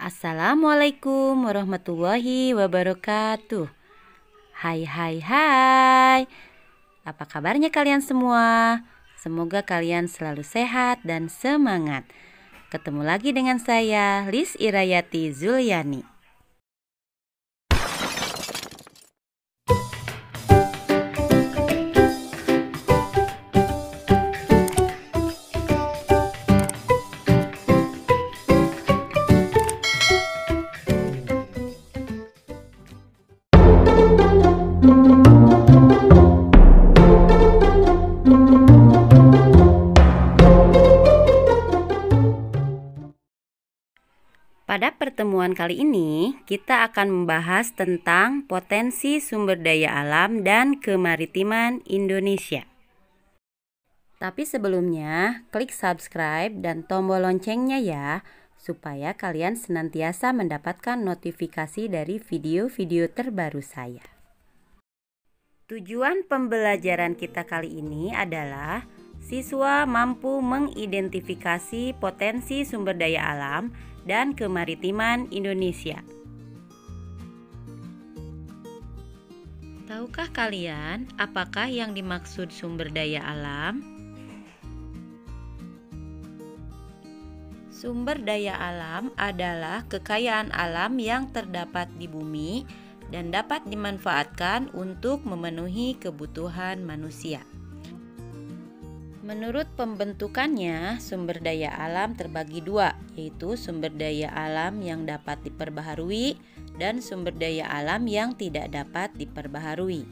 Assalamualaikum warahmatullahi wabarakatuh. Hai. Apa kabarnya kalian semua? Semoga kalian selalu sehat dan semangat. Ketemu lagi dengan saya, Lis Irayati Zuliani. Pada pertemuan kali ini, kita akan membahas tentang potensi sumber daya alam dan kemaritiman Indonesia. Tapi sebelumnya, klik subscribe dan tombol loncengnya ya, supaya kalian senantiasa mendapatkan notifikasi dari video-video terbaru saya. Tujuan pembelajaran kita kali ini adalah siswa mampu mengidentifikasi potensi sumber daya alam dan kemaritiman Indonesia. Tahukah kalian apakah yang dimaksud sumber daya alam? Sumber daya alam adalah kekayaan alam yang terdapat di bumi dan dapat dimanfaatkan untuk memenuhi kebutuhan manusia. Menurut pembentukannya, sumber daya alam terbagi dua, yaitu sumber daya alam yang dapat diperbaharui dan sumber daya alam yang tidak dapat diperbaharui.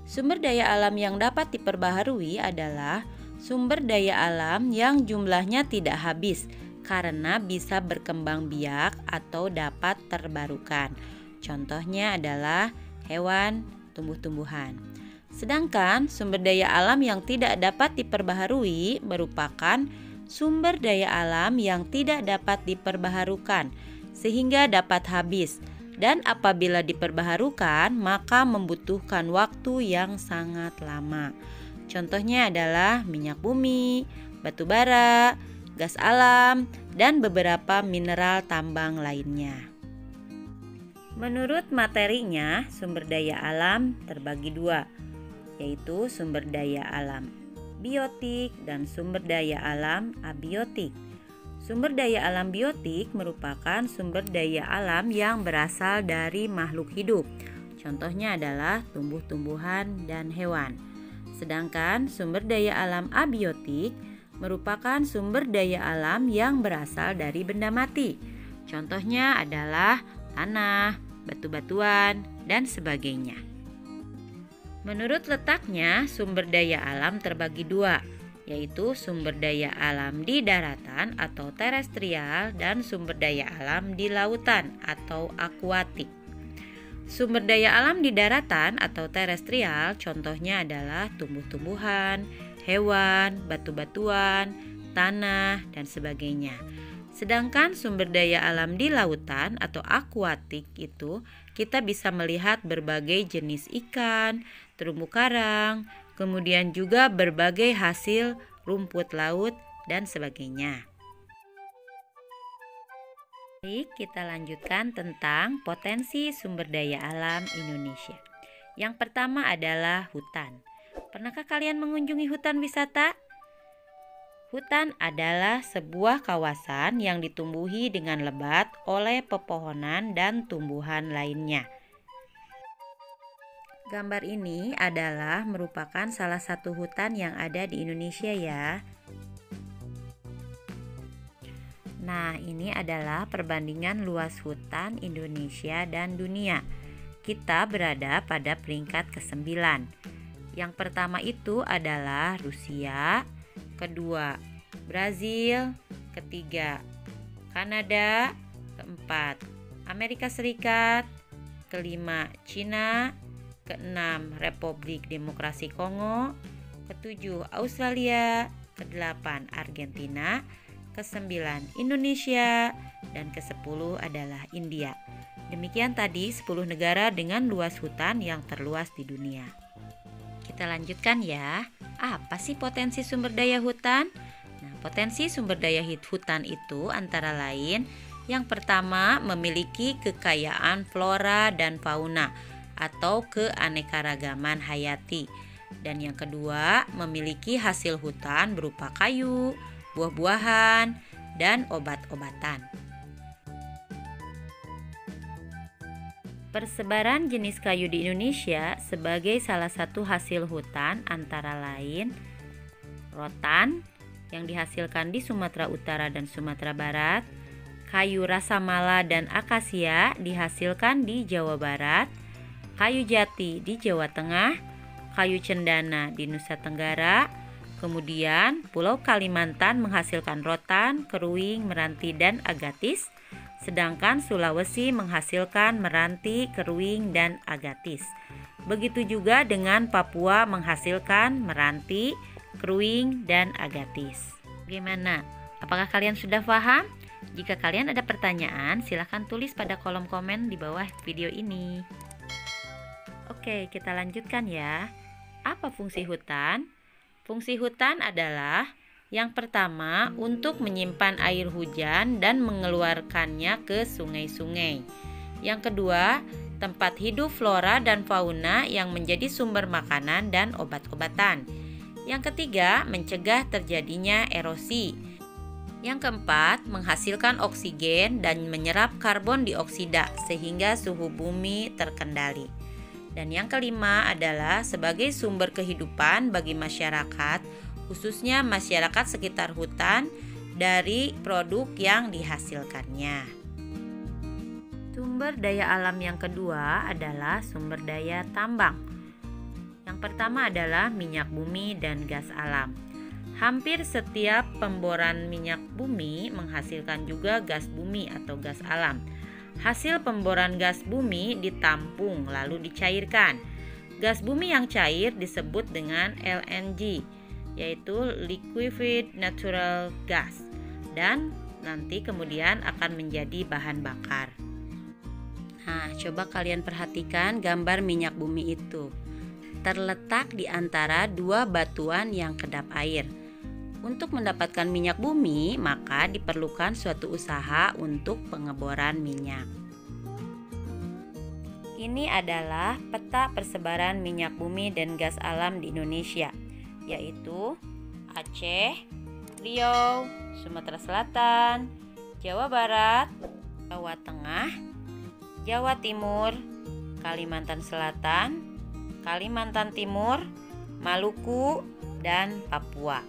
Sumber daya alam yang dapat diperbaharui adalah sumber daya alam yang jumlahnya tidak habis karena bisa berkembang biak atau dapat terbarukan. Contohnya adalah hewan, tumbuh-tumbuhan. Sedangkan sumber daya alam yang tidak dapat diperbaharui merupakan sumber daya alam yang tidak dapat diperbaharukan sehingga dapat habis, dan apabila diperbaharukan maka membutuhkan waktu yang sangat lama. Contohnya adalah minyak bumi, batu bara, gas alam, dan beberapa mineral tambang lainnya. Menurut materinya, sumber daya alam terbagi dua, yaitu sumber daya alam biotik dan sumber daya alam abiotik. Sumber daya alam biotik merupakan sumber daya alam yang berasal dari makhluk hidup. Contohnya adalah tumbuh-tumbuhan dan hewan. Sedangkan sumber daya alam abiotik merupakan sumber daya alam yang berasal dari benda mati. Contohnya adalah tanah, batu-batuan, dan sebagainya. Menurut letaknya, sumber daya alam terbagi dua, yaitu sumber daya alam di daratan atau terestrial dan sumber daya alam di lautan atau akuatik. Sumber daya alam di daratan atau terestrial contohnya adalah tumbuh-tumbuhan, hewan, batu-batuan, tanah, dan sebagainya. Sedangkan sumber daya alam di lautan atau akuatik itu kita bisa melihat berbagai jenis ikan, terumbu karang, kemudian juga berbagai hasil rumput laut dan sebagainya. Baik, kita lanjutkan tentang potensi sumber daya alam Indonesia. Yang pertama adalah hutan. Pernahkah kalian mengunjungi hutan wisata? Hutan adalah sebuah kawasan yang ditumbuhi dengan lebat oleh pepohonan dan tumbuhan lainnya. Gambar ini adalah merupakan salah satu hutan yang ada di Indonesia ya. Nah, ini adalah perbandingan luas hutan Indonesia dan dunia. Kita berada pada peringkat ke-9. Yang pertama itu adalah Rusia, kedua Brazil, ketiga Kanada, keempat Amerika Serikat, kelima Cina, keenam Republik Demokrasi Kongo, ketujuh Australia, kedelapan Argentina, kesembilan Indonesia, dan ke-10 adalah India. Demikian tadi 10 negara dengan luas hutan yang terluas di dunia. Kita lanjutkan ya. Apa sih potensi sumber daya hutan? Nah, potensi sumber daya hutan itu antara lain Yang pertama, memiliki kekayaan flora dan fauna atau keanekaragaman hayati. Dan yang kedua, memiliki hasil hutan berupa kayu, buah-buahan, dan obat-obatan. Persebaran jenis kayu di Indonesia sebagai salah satu hasil hutan antara lain rotan yang dihasilkan di Sumatera Utara dan Sumatera Barat, kayu rasamala dan akasia dihasilkan di Jawa Barat, kayu jati di Jawa Tengah, kayu cendana di Nusa Tenggara, kemudian Pulau Kalimantan menghasilkan rotan, keruing, meranti, dan agatis, sedangkan Sulawesi menghasilkan meranti, keruing, dan agatis. Begitu juga dengan Papua menghasilkan meranti, keruing, dan agatis. Bagaimana? Apakah kalian sudah paham? Jika kalian ada pertanyaan, silahkan tulis pada kolom komen di bawah video ini. Oke, kita lanjutkan ya. Apa fungsi hutan? Fungsi hutan adalah yang pertama, untuk menyimpan air hujan dan mengeluarkannya ke sungai-sungai. Yang kedua, tempat hidup flora dan fauna yang menjadi sumber makanan dan obat-obatan. Yang ketiga, mencegah terjadinya erosi. Yang keempat, menghasilkan oksigen dan menyerap karbon dioksida sehingga suhu bumi terkendali. Dan yang kelima adalah sebagai sumber kehidupan bagi masyarakat, khususnya masyarakat sekitar hutan, dari produk yang dihasilkannya. Sumber daya alam yang kedua adalah sumber daya tambang. Yang pertama adalah minyak bumi dan gas alam. Hampir setiap pemboran minyak bumi menghasilkan juga gas bumi atau gas alam. Hasil pemboran gas bumi ditampung lalu dicairkan. Gas bumi yang cair disebut dengan LNG, yaitu liquefied natural gas, dan nanti kemudian akan menjadi bahan bakar. Nah, coba kalian perhatikan gambar minyak bumi itu. Terletak di antara dua batuan yang kedap air. Untuk mendapatkan minyak bumi, maka diperlukan suatu usaha untuk pengeboran minyak. Ini adalah peta persebaran minyak bumi dan gas alam di Indonesia, yaitu Aceh, Riau, Sumatera Selatan, Jawa Barat, Jawa Tengah, Jawa Timur, Kalimantan Selatan, Kalimantan Timur, Maluku, dan Papua.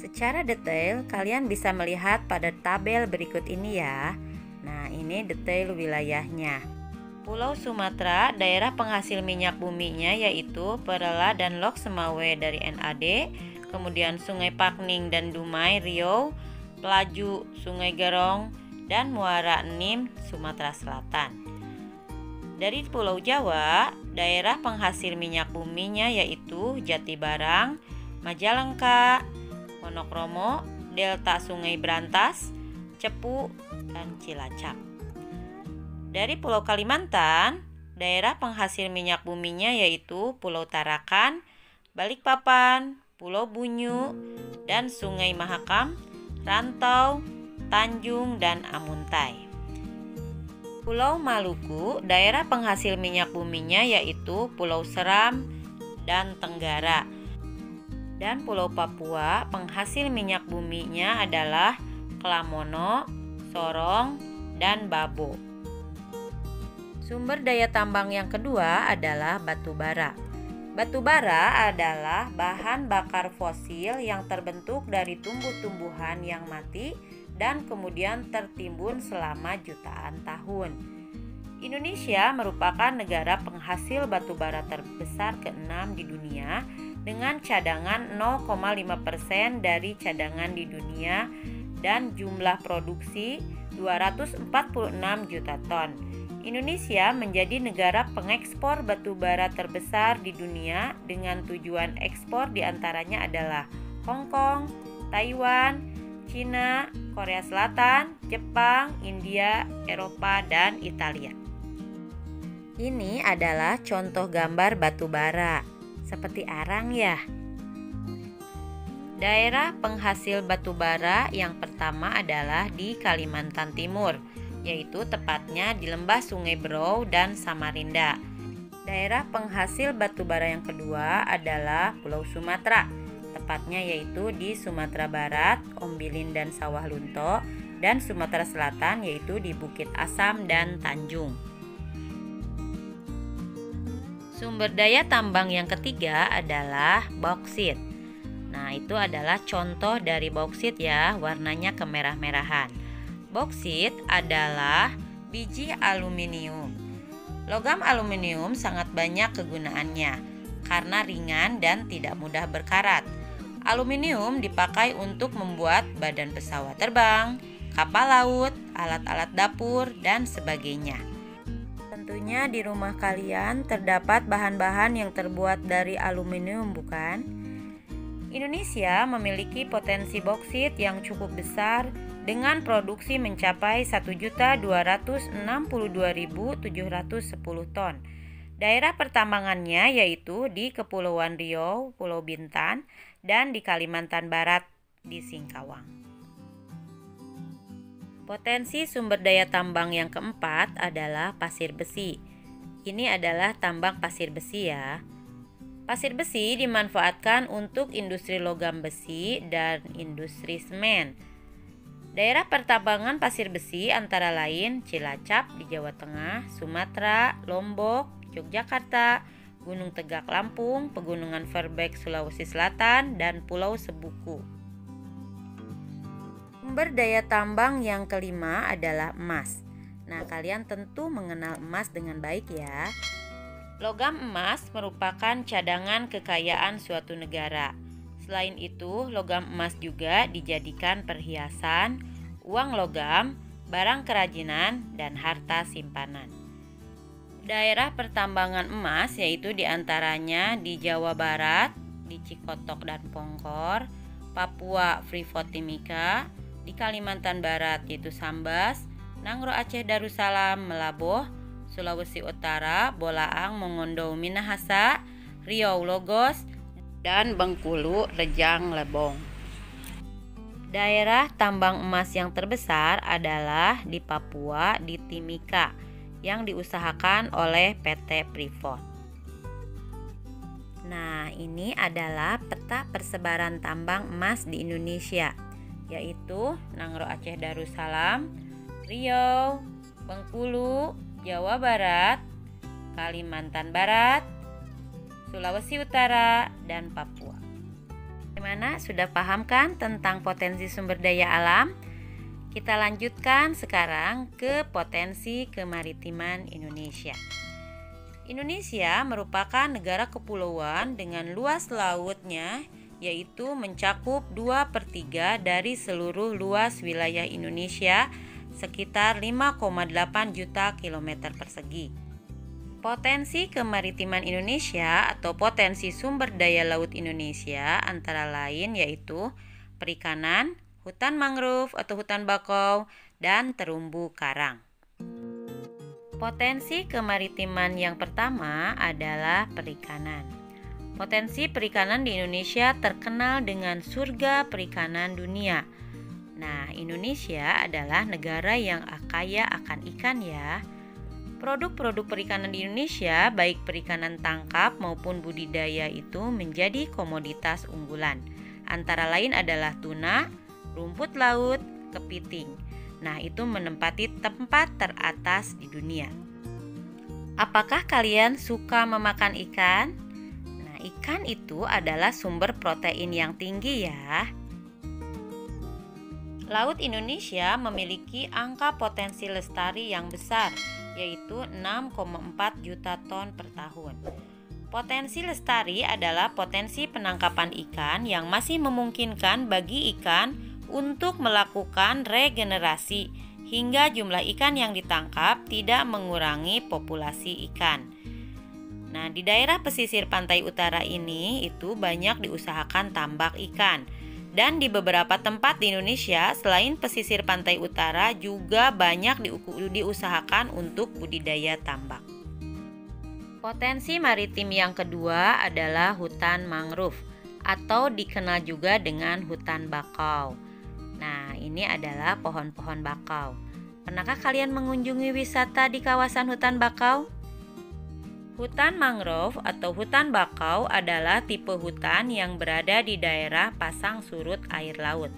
Secara detail, kalian bisa melihat pada tabel berikut ini ya. Nah, ini detail wilayahnya. Pulau Sumatera, daerah penghasil minyak buminya yaitu Perela dan Lok Semawe dari NAD, kemudian Sungai Pakning dan Dumai Riau, Pelaju, Sungai Gerong, dan Muara Enim Sumatera Selatan. Dari Pulau Jawa, daerah penghasil minyak buminya yaitu Jatibarang, Majalengka, Wonokromo, Delta Sungai Brantas, Cepu, dan Cilacap. Dari Pulau Kalimantan, daerah penghasil minyak buminya yaitu Pulau Tarakan, Balikpapan, Pulau Bunyu, dan Sungai Mahakam, Rantau, Tanjung, dan Amuntai. Pulau Maluku, daerah penghasil minyak buminya yaitu Pulau Seram dan Tenggara. Dan Pulau Papua, penghasil minyak buminya adalah Kelamono, Sorong, dan Babo. Sumber daya tambang yang kedua adalah batu bara. Batu bara adalah bahan bakar fosil yang terbentuk dari tumbuh-tumbuhan yang mati dan kemudian tertimbun selama jutaan tahun. Indonesia merupakan negara penghasil batu bara terbesar ke-6 di dunia dengan cadangan 0,5% dari cadangan di dunia dan jumlah produksi 246 juta ton. Indonesia menjadi negara pengekspor batu bara terbesar di dunia dengan tujuan ekspor diantaranya adalah Hong Kong, Taiwan, Cina, Korea Selatan, Jepang, India, Eropa, dan Italia. Ini adalah contoh gambar batu bara, seperti arang ya. Daerah penghasil batu bara yang pertama adalah di Kalimantan Timur, yaitu tepatnya di lembah Sungai Berou dan Samarinda. Daerah penghasil batu bara yang kedua adalah Pulau Sumatera, tepatnya yaitu di Sumatera Barat, Ombilin dan Sawah Lunto, dan Sumatera Selatan yaitu di Bukit Asam dan Tanjung. Sumber daya tambang yang ketiga adalah bauksit. Nah, itu adalah contoh dari bauksit ya, warnanya kemerah-merahan. Bauksit adalah biji aluminium. Logam aluminium sangat banyak kegunaannya karena ringan dan tidak mudah berkarat. Aluminium dipakai untuk membuat badan pesawat terbang, kapal laut, alat-alat dapur, dan sebagainya. Tentunya di rumah kalian terdapat bahan-bahan yang terbuat dari aluminium, bukan? Indonesia memiliki potensi bauksit yang cukup besar dengan produksi mencapai 1.262.710 ton. Daerah pertambangannya yaitu di Kepulauan Riau, Pulau Bintan, dan di Kalimantan Barat di Singkawang. Potensi sumber daya tambang yang keempat adalah pasir besi. Ini adalah tambang pasir besi ya. Pasir besi dimanfaatkan untuk industri logam besi dan industri semen. Daerah pertambangan pasir besi antara lain Cilacap di Jawa Tengah, Sumatera, Lombok, Yogyakarta, Gunung Tegak Lampung, Pegunungan Verbeek Sulawesi Selatan, dan Pulau Sebuku. Sumber daya tambang yang kelima adalah emas. Nah, kalian tentu mengenal emas dengan baik ya. Logam emas merupakan cadangan kekayaan suatu negara. Selain itu, logam emas juga dijadikan perhiasan, uang logam, barang kerajinan, dan harta simpanan. Daerah pertambangan emas yaitu diantaranya di Jawa Barat, di Cikotok dan Pongkor, Papua Freeport Timika, di Kalimantan Barat yaitu Sambas, Nangro Aceh Darussalam Melaboh, Sulawesi Utara, Bolaang, Mongondo, Minahasa, Riau, Logos, dan Bengkulu, Rejang, Lebong. Daerah tambang emas yang terbesar adalah di Papua, di Timika, yang diusahakan oleh PT Freeport. Nah, ini adalah peta persebaran tambang emas di Indonesia, yaitu Nangro Aceh Darussalam, Riau, Bengkulu, Jawa Barat, Kalimantan Barat, Sulawesi Utara, dan Papua. Bagaimana? Sudah paham kan tentang potensi sumber daya alam? Kita lanjutkan sekarang ke potensi kemaritiman Indonesia. Indonesia merupakan negara kepulauan dengan luas lautnya yaitu mencakup 2/3 dari seluruh luas wilayah Indonesia sekitar 5,8 juta kilometer persegi. Potensi kemaritiman Indonesia atau potensi sumber daya laut Indonesia antara lain yaitu perikanan, hutan mangrove atau hutan bakau, dan terumbu karang. Potensi kemaritiman yang pertama adalah perikanan. Potensi perikanan di Indonesia terkenal dengan surga perikanan dunia. Nah, Indonesia adalah negara yang kaya akan ikan ya. Produk-produk perikanan di Indonesia, baik perikanan tangkap maupun budidaya itu menjadi komoditas unggulan. Antara lain adalah tuna, rumput laut, kepiting. Nah, itu menempati tempat teratas di dunia. Apakah kalian suka memakan ikan? Nah, ikan itu adalah sumber protein yang tinggi ya. Laut Indonesia memiliki angka potensi lestari yang besar, yaitu 6,4 juta ton per tahun. Potensi lestari adalah potensi penangkapan ikan yang masih memungkinkan bagi ikan untuk melakukan regenerasi hingga jumlah ikan yang ditangkap tidak mengurangi populasi ikan. Nah, di daerah pesisir pantai utara ini itu banyak diusahakan tambak ikan. Dan di beberapa tempat di Indonesia selain pesisir pantai utara juga banyak diusahakan untuk budidaya tambak. Potensi maritim yang kedua adalah hutan mangrove atau dikenal juga dengan hutan bakau. Nah, ini adalah pohon-pohon bakau. Pernahkah kalian mengunjungi wisata di kawasan hutan bakau? Hutan mangrove atau hutan bakau adalah tipe hutan yang berada di daerah pasang surut air laut.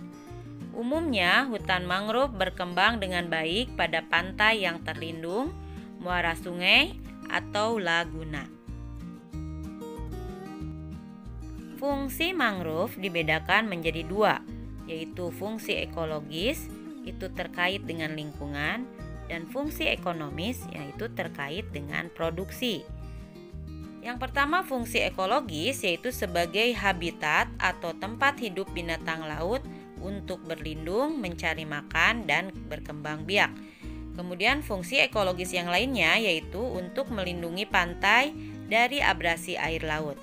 Umumnya, hutan mangrove berkembang dengan baik pada pantai yang terlindung, muara sungai, atau laguna. Fungsi mangrove dibedakan menjadi dua, yaitu fungsi ekologis, itu terkait dengan lingkungan, dan fungsi ekonomis, yaitu terkait dengan produksi. Yang pertama, fungsi ekologis, yaitu sebagai habitat atau tempat hidup binatang laut untuk berlindung, mencari makan, dan berkembang biak. Kemudian fungsi ekologis yang lainnya yaitu untuk melindungi pantai dari abrasi air laut.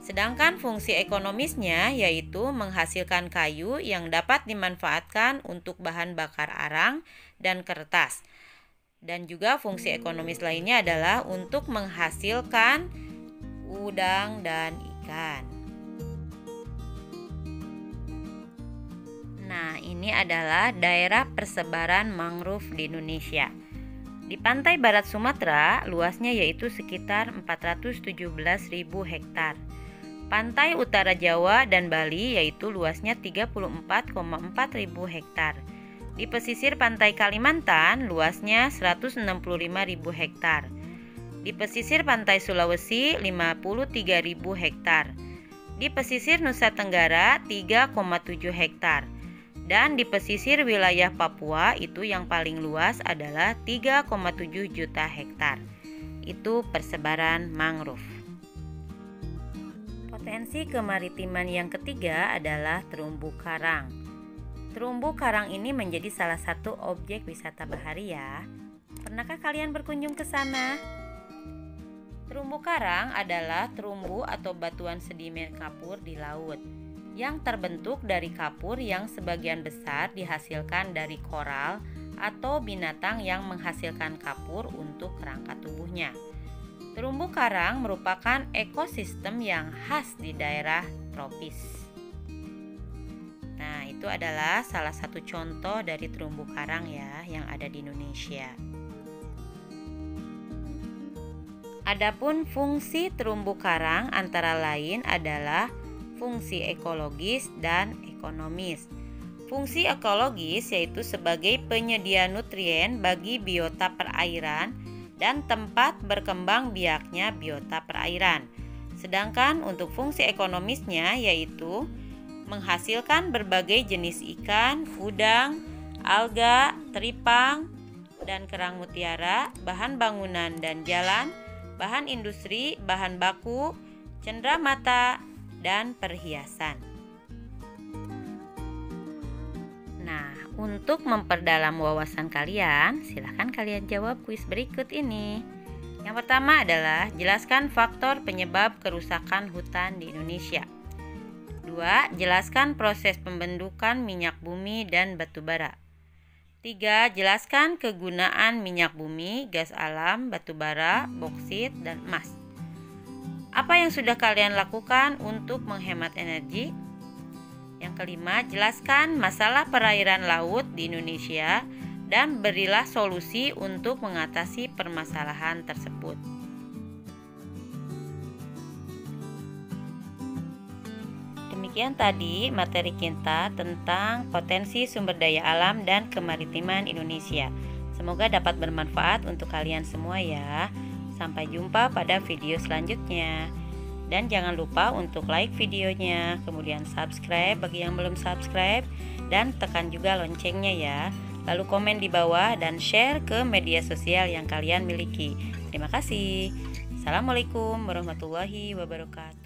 Sedangkan fungsi ekonomisnya yaitu menghasilkan kayu yang dapat dimanfaatkan untuk bahan bakar arang dan kertas. Dan juga fungsi ekonomis lainnya adalah untuk menghasilkan udang dan ikan. Nah, ini adalah daerah persebaran mangrove di Indonesia. Di pantai barat Sumatera, luasnya yaitu sekitar 417.000 hektar. Pantai utara Jawa dan Bali yaitu luasnya 34,4 ribu hektar. Di pesisir pantai Kalimantan luasnya 165.000 hektar. Di pesisir pantai Sulawesi 53.000 hektar. Di pesisir Nusa Tenggara 3,7 hektar. Dan di pesisir wilayah Papua itu yang paling luas adalah 3,7 juta hektar. Itu persebaran mangrove. Potensi kemaritiman yang ketiga adalah terumbu karang. Terumbu karang ini menjadi salah satu objek wisata bahari ya. Pernahkah kalian berkunjung ke sana? Terumbu karang adalah terumbu atau batuan sedimen kapur di laut yang terbentuk dari kapur yang sebagian besar dihasilkan dari koral atau binatang yang menghasilkan kapur untuk kerangka tubuhnya. Terumbu karang merupakan ekosistem yang khas di daerah tropis. Nah, itu adalah salah satu contoh dari terumbu karang ya yang ada di Indonesia. Adapun fungsi terumbu karang antara lain adalah fungsi ekologis dan ekonomis. Fungsi ekologis yaitu sebagai penyedia nutrien bagi biota perairan dan tempat berkembang biaknya biota perairan. Sedangkan untuk fungsi ekonomisnya yaitu menghasilkan berbagai jenis ikan, udang, alga, teripang, dan kerang mutiara, bahan bangunan dan jalan, bahan industri, bahan baku, cenderamata, dan perhiasan. Nah, untuk memperdalam wawasan kalian, silahkan kalian jawab kuis berikut ini. Yang pertama adalah jelaskan faktor penyebab kerusakan hutan di Indonesia. 2. Jelaskan proses pembentukan minyak bumi dan batu bara. 3. Jelaskan kegunaan minyak bumi, gas alam, batu bara, boksit, dan emas. Apa yang sudah kalian lakukan untuk menghemat energi? Yang kelima, jelaskan masalah perairan laut di Indonesia dan berilah solusi untuk mengatasi permasalahan tersebut. Demikian tadi materi kita tentang potensi sumber daya alam dan kemaritiman Indonesia. Semoga dapat bermanfaat untuk kalian semua ya. Sampai jumpa pada video selanjutnya. Dan jangan lupa untuk like videonya, kemudian subscribe bagi yang belum subscribe, dan tekan juga loncengnya ya. Lalu komen di bawah dan share ke media sosial yang kalian miliki. Terima kasih. Assalamualaikum warahmatullahi wabarakatuh.